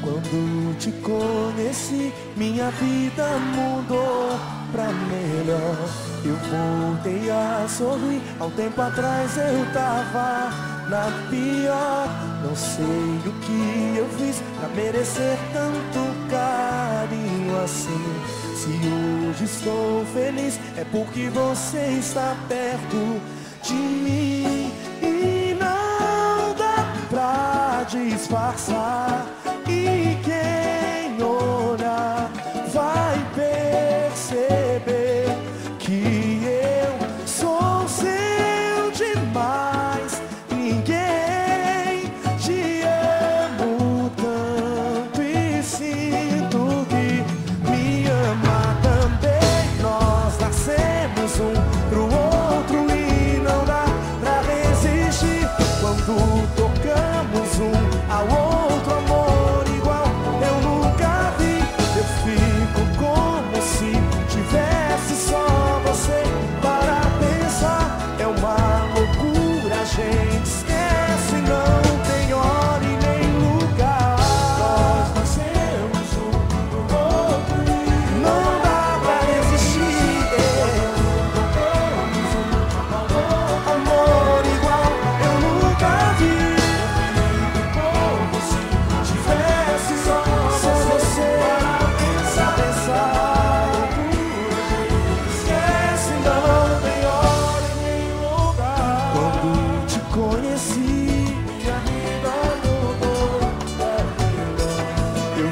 Quando te conheci, minha vida mudou pra melhor. Eu voltei a sorrir. Há um tempo atrás eu tava na pior. Não sei o que eu fiz pra merecer tanto carinho assim. Se hoje estou feliz, é porque você está perto de mim. E não dá pra disfarçar. E quem olhar vai perceber que eu sou seu demais. Ninguém te amo tanto e sinto que me ama também. Nós nascemos um pro outro e não dá pra resistir. Quando tocamos um ao outro, amor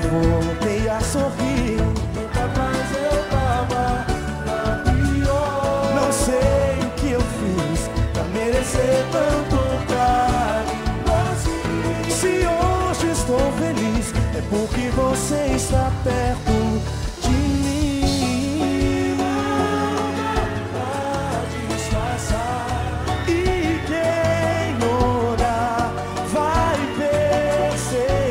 voltei a sorrir. Mas eu tava na pior. Não sei o que eu fiz pra merecer tanto carinho assim. Se hoje estou feliz, é porque você está perto de mim. Não dá pra disfarçar. E quem olhar vai perceber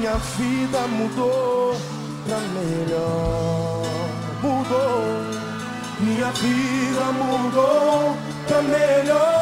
minha vida mudou pra melhor. Mudou, minha vida mudou pra melhor.